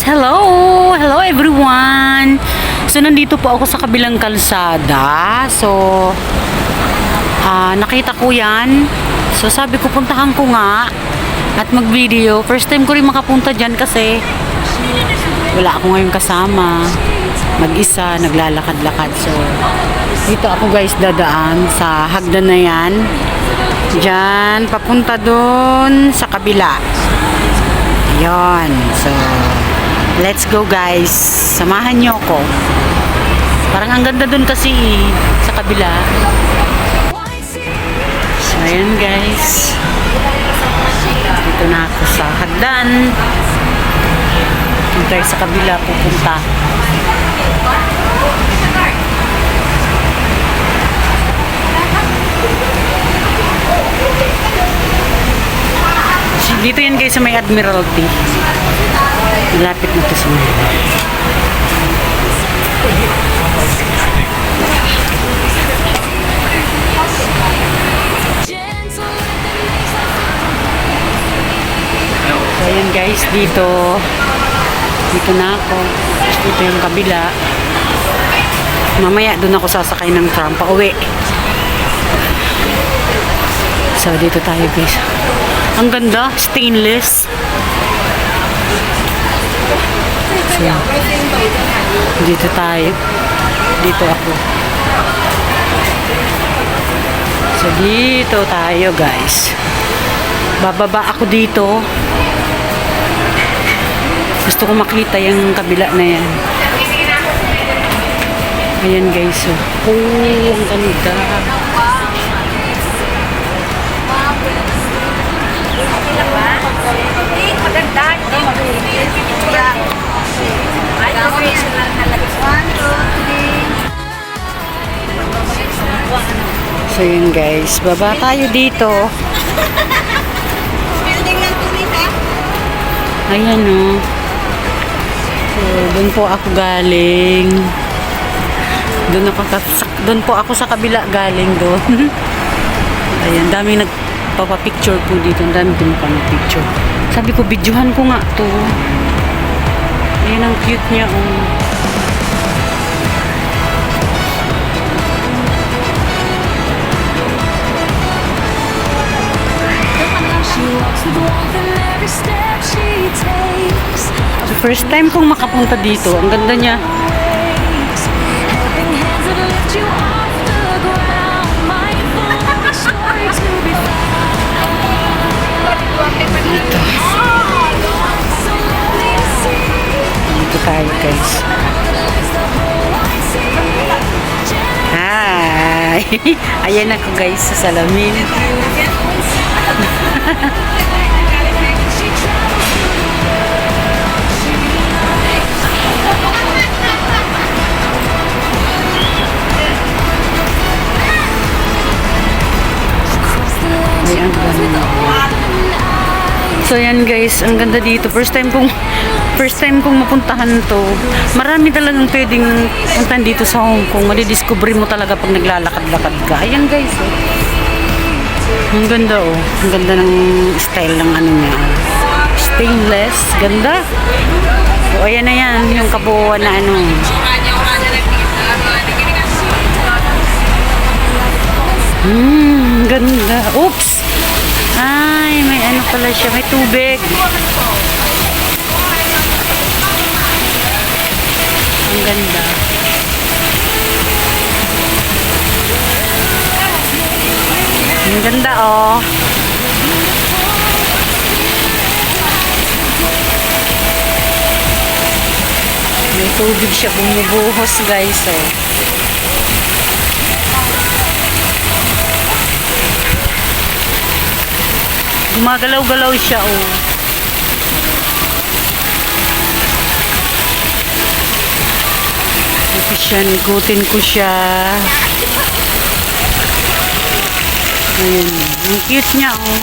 Hello! Hello everyone! So, nandito po ako sa kabilang kalsada. So, nakita ko yan. So, sabi ko, puntahan ko nga at mag-video. First time ko rin makapunta dyan kasi wala ako ngayon kasama. Mag-isa, naglalakad-lakad. So, dito ako guys dadaan sa hagdan na yan. Dyan, papunta dun sa kabila. Ayan. So, let's go guys. Samahan nyo ako. Parang ang ganda dun kasi sa kabila. So, ayan guys. Dito na ako sa hagdan. Dito tayo sa kabila pupunta. Dito yan guys sa may Admiralty. Malapit na ito sa mga. So ayan guys, dito na ako. Dito yung kabila. Mamaya doon ako sasakay ng tram pa uwi. So dito tayo guys. Ang ganda, stainless. So, dito tayo. Dito ako. So, dito tayo guys. Bababa ako dito. Gusto ko makita yung kabila na yan. Ayan guys. Oh, ang ganda. So yun guys, baba tayo dito. Ayan o. So doon po ako galing. Doon po ako sa kabila galing doon. Ayan, dami nagpapapicture po dito. Dami din pa picture. Sabi ko, videohan ko nga to. Ayan ang cute niya oh. So, first time kong makapunta dito. Ang ganda niya. Dito tayo guys. Hi! Ayan ako guys sa salamin. Ay, ang ganda. So yan guys, ang ganda dito. First time kong mapuntahan to. Marami talagang pwedeng puntahan dito sa Hong Kong. Madidiscover mo talaga pag naglalakad-lakad ka. Ayan guys. Oh. Ang ganda oh. Ang ganda ng style ng ano niya. Stainless. Ganda. So ayan na yan. Yung kabuuan na ano. Ganda. Oops. Ay, may ano pala siya. May tubig. Ang ganda. Ang ganda, oh. May tubig siya bumubuhos, guys, oh. Gumagalaw-galaw siya, oh. Ito siya, nigutin ko siya. Ayan, ang cute niya, oh.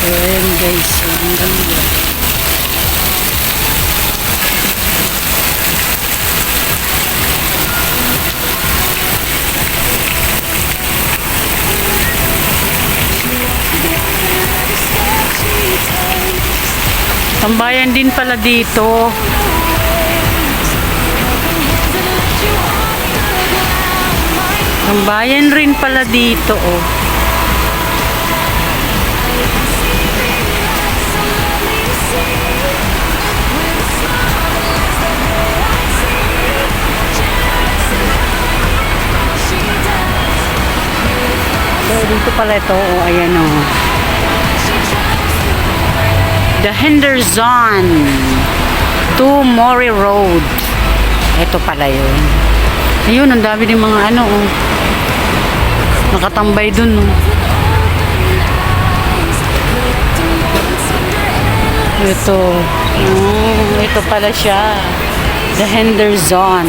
So, ayan guys, ang ganda. Tambayan din pala dito. Tambayan rin pala dito, oh. So, dito pala ito, oh, ayan, oh. The Henderson to Mori Road. Ito pala yun. Ayun, ang dami din mga ano, oh. Nakatambay dun, oh. Ito. Ito pala siya. The Henderson.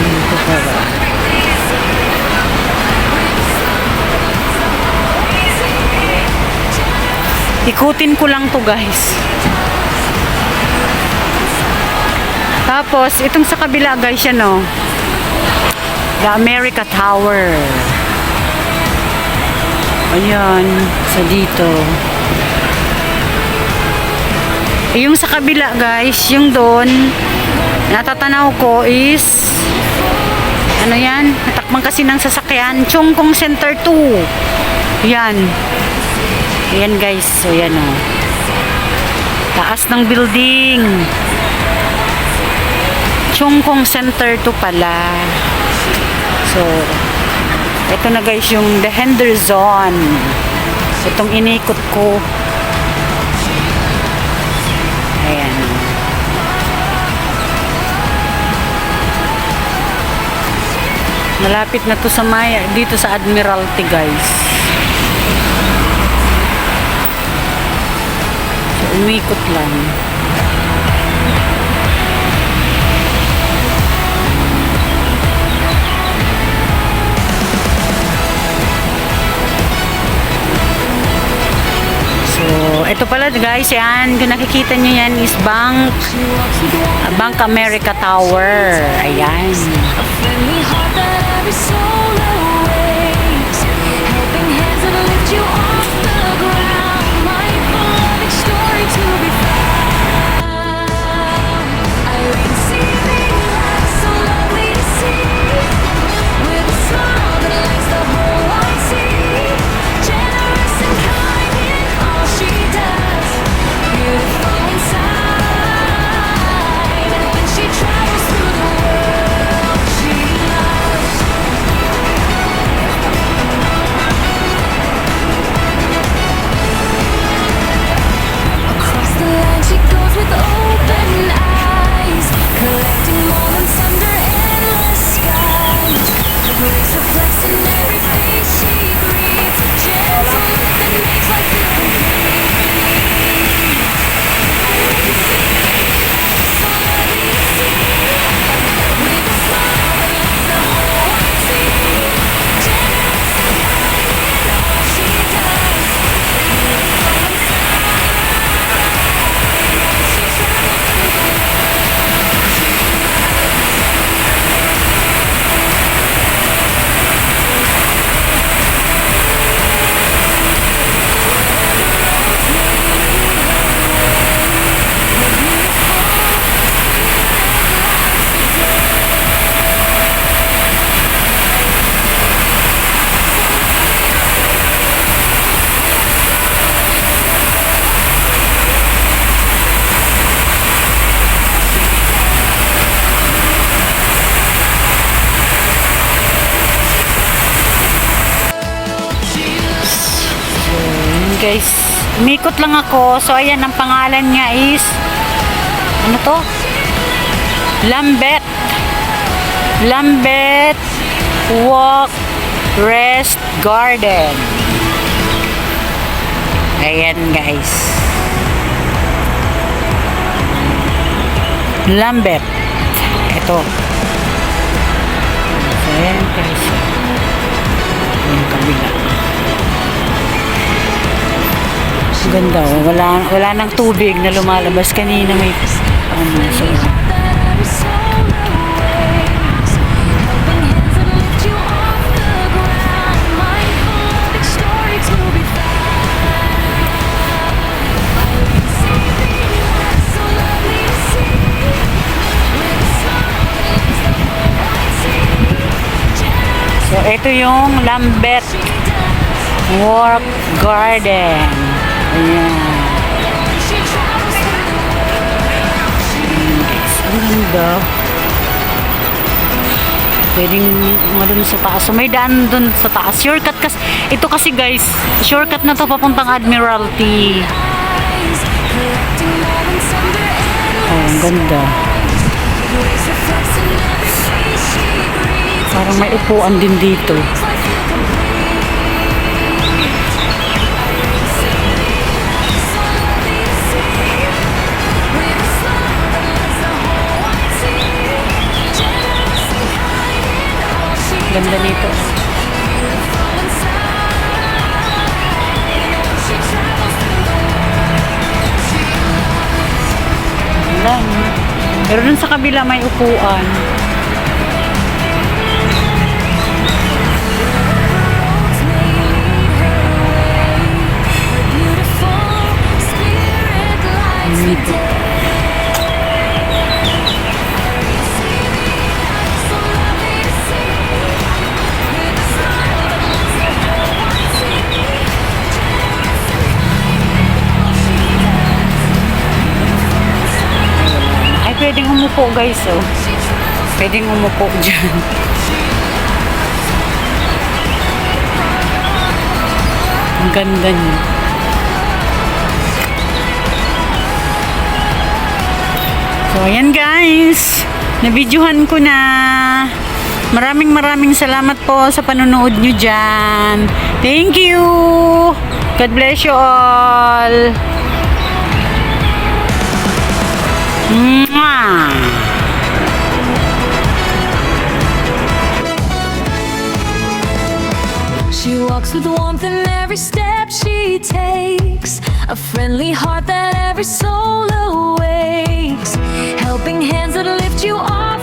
Ito pala. Ikutin ko lang to, guys. Tapos, itong sa kabila, guys, yan, no? The America Tower. Ayan, sa dito. Yung sa kabila, guys, yung doon, natatanaw ko is, ano yan? Natakman kasi ng sasakyan. Chong Kong Center 2. Yan. Ayan, guys. So, yan, o. Taas ng building. Chong Kong Center 2 pala. So, ito na, guys, yung The Henderson. Itong inikot ko. Ayan. Malapit na to sa Maya, dito sa Admiralty, guys. So, umikot lang. So, ito pala, guys, yan. Kung nakikita nyo yan is Bank America Tower. Ayan. Guys, umikot lang ako. So, ayan, ang pangalan niya is ano to? Lambeth Walk Rest Garden. Ayan, guys. Lambeth. Ito. So, ayan, guys. Ayan, kabila. Ganda, oh. Wala nang tubig na lumalabas kanina, may so, ito yung Lambeth Walk Garden. Ayan. Guys, ang ganda. Pwedeng dun sa taas. So, may daan dun sa taas. Shortcut kasi. Ito kasi guys, shortcut na to papuntang Admiralty. Oh, ang ganda. Parang may upuan din dito. Ganda nito. Ganda. Pero dun sa kabila may upuan. Dito. Pwedeng umupo guys, oh. Pwedeng umupo dyan. Ang ganda niya. So, ayan guys. Nabidyohan ko na. Maraming salamat po sa panonood nyo dyan. Thank you. God bless you all. Mwah! She walks with warmth in every step she takes, a friendly heart that every soul awakes, helping hands that lift you off